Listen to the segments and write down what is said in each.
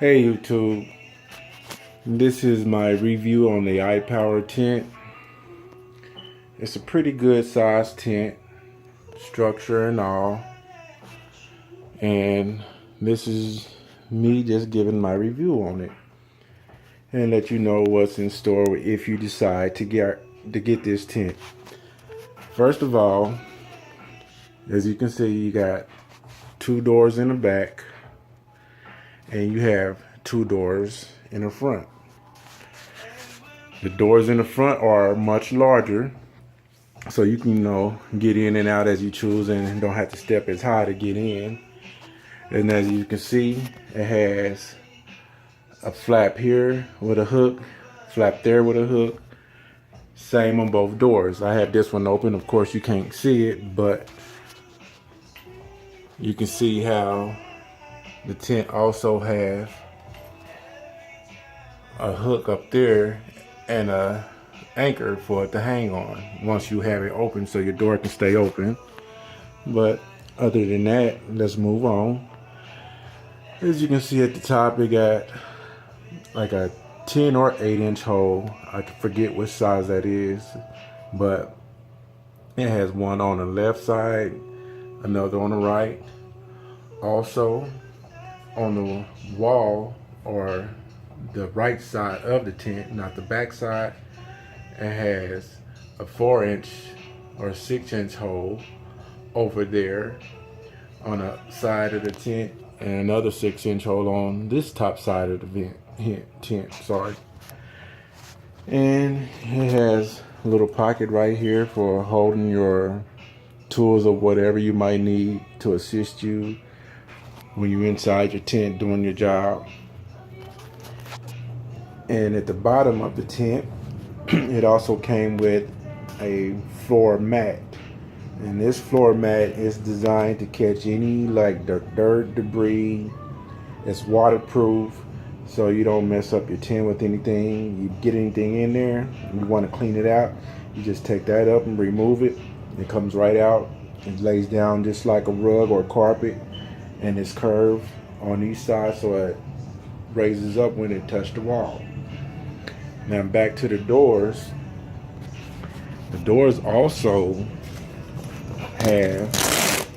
Hey YouTube, this is my review on the Ipower tent. It's a pretty good sized tent, structure and all. And this is me just giving my review on it. And let you know what's in store if you decide to get this tent. First of all, as you can see, you got two doors in the back. And you have two doors in the front. The doors in the front are much larger, so you can get in and out as you choose and don't have to step as high to get in. And as you can see, it has a flap here with a hook, flap there with a hook. Same on both doors. I have this one open. Of course you can't see it, but you can see how the tent also has a hook up there and a anchor for it to hang on once you have it open, so your door can stay open. But other than that, let's move on. As you can see at the top, it got like a 10 or 8-inch hole. I forget which size that is, but it has one on the left side, another on the right. Also, on the wall, or the right side of the tent, not the back side, it has a 4-inch or 6-inch hole over there on the side of the tent, and another 6-inch hole on this top side of the tent. Sorry. And it has a little pocket right here for holding your tools or whatever you might need to assist you when you're inside your tent doing your job. And at the bottom of the tent, it also came with a floor mat. And this floor mat is designed to catch any like dirt, debris. It's waterproof, so you don't mess up your tent with anything. You get anything in there and you want to clean it out, you just take that up and remove it. It comes right out. It lays down just like a rug or a carpet. And it's curved on each side, so it raises up when it touches the wall. Now back to the doors. The doors also have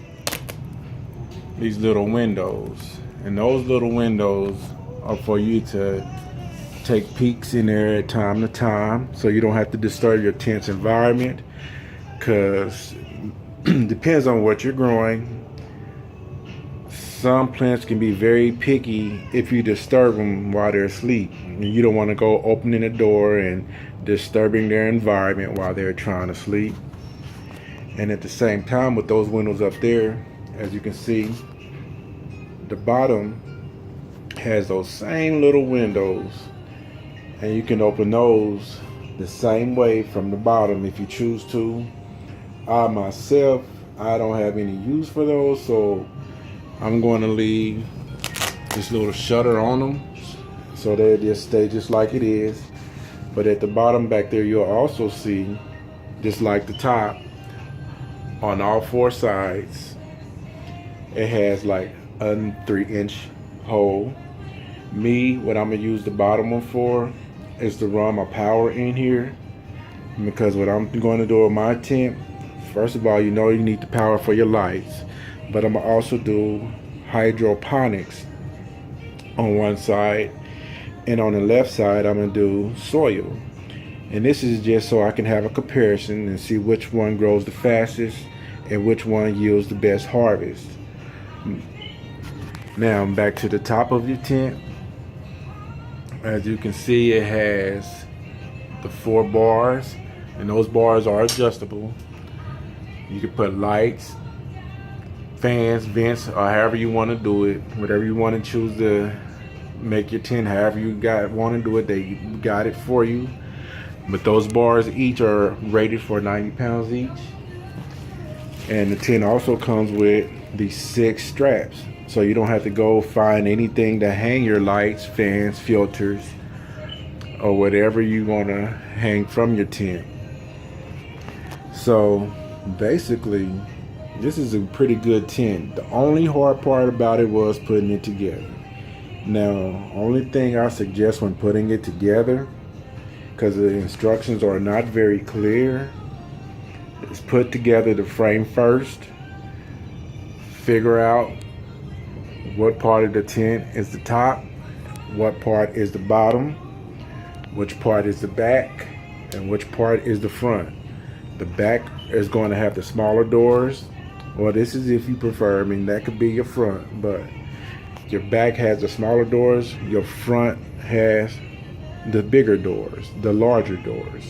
these little windows, and those little windows are for you to take peeks in there at time to time, so you don't have to disturb your tent's environment, because depends on what you're growing. Some plants can be very picky if you disturb them while they're asleep. You don't want to go opening the door and disturbing their environment while they're trying to sleep. And at the same time, with those windows up there, as you can see, the bottom has those same little windows, and you can open those the same way from the bottom if you choose to. I myself, I don't have any use for those, so I'm going to leave this little shutter on them so they just stay just like it is. But at the bottom back there, you'll also see, just like the top, on all 4 sides, it has like a 3-inch hole. What I'm going to use the bottom one for is to run my power in here, because what I'm going to do with my tent, first of all, you need the power for your lights. But I'm gonna also do hydroponics on one side, and on the left side I'm gonna do soil. And this is just so I can have a comparison and see which one grows the fastest and which one yields the best harvest. Now back to the top of your tent. As you can see, it has the 4 bars, and those bars are adjustable. You can put lights, fans, vents, or however you want to do it, whatever you want to choose to make your tent, however you want to do it, they got it for you. But those bars each are rated for 90 pounds each, and the tent also comes with these 6 straps, so you don't have to go find anything to hang your lights, fans, filters, or whatever you want to hang from your tent. So basically, this is a pretty good tent. The only hard part about it was putting it together. Now, only thing I suggest when putting it together, because the instructions are not very clear, is put together the frame first. Figure out what part of the tent is the top, what part is the bottom, which part is the back, and which part is the front. The back is going to have the smaller doors, or this is if you prefer. I mean, that could be your front, but your back has the smaller doors, your front has the bigger doors, the larger doors.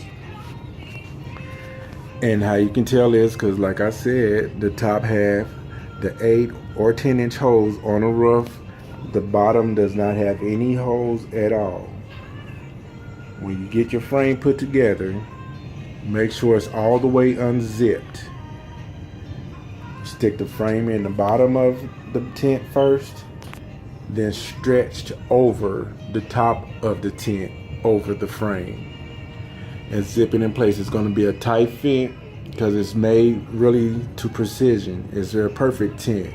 And how you can tell is because, like I said, the top half, the 8 or 10 inch holes on the roof, the bottom does not have any holes at all. When you get your frame put together, make sure it's all the way unzipped. Stick the frame in the bottom of the tent first, then stretched over the top of the tent over the frame and zip it in place. It's going to be a tight fit because it's made really to precision. It's a perfect tent.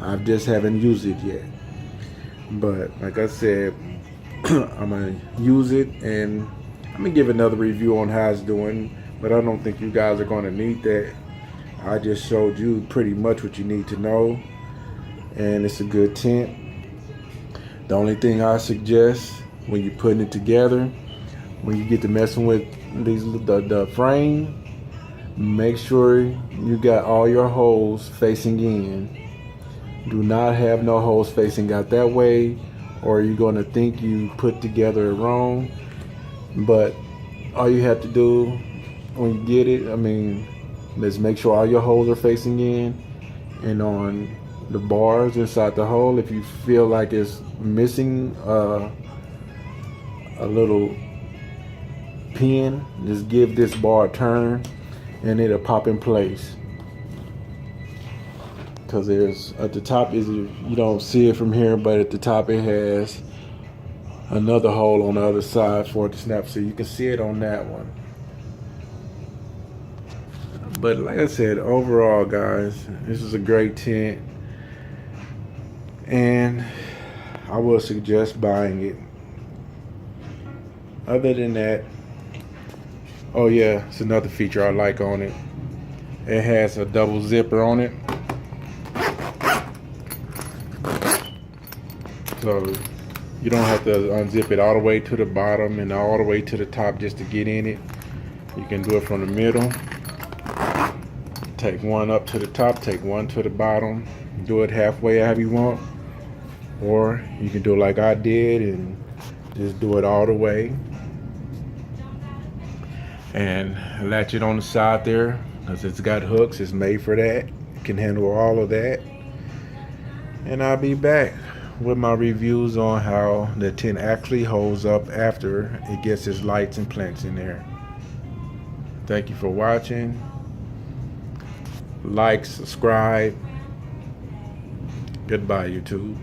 I just haven't used it yet, but like I said, I'm gonna use it and I'm gonna give another review on how it's doing, but I don't think you guys are going to need that. I just showed you pretty much what you need to know, and it's a good tent. The only thing I suggest when you're putting it together, when you get to messing with the frame, make sure you got all your holes facing in. Do not have no holes facing out that way, or you're going to think you put together it wrong. But all you have to do when you get it, I mean, is make sure all your holes are facing in, and on the bars inside the hole, if you feel like it's missing a little pin, just give this bar a turn and it'll pop in place. Because there's at the top, is you don't see it from here, but at the top it has another hole on the other side for it to snap, so you can see it on that one. But like I said, overall guys, this is a great tent, and I will suggest buying it. Other than that, oh yeah, it's another feature I like on it. It has a double zipper on it, so you don't have to unzip it all the way to the bottom and all the way to the top just to get in it. You can do it from the middle. Take one up to the top, take one to the bottom, do it halfway however you want, or you can do it like I did and just do it all the way and latch it on the side there, because it's got hooks. It's made for that. It can handle all of that. And I'll be back with my reviews on how the tent actually holds up after it gets its lights and plants in there. Thank you for watching. Like, subscribe. Goodbye, YouTube.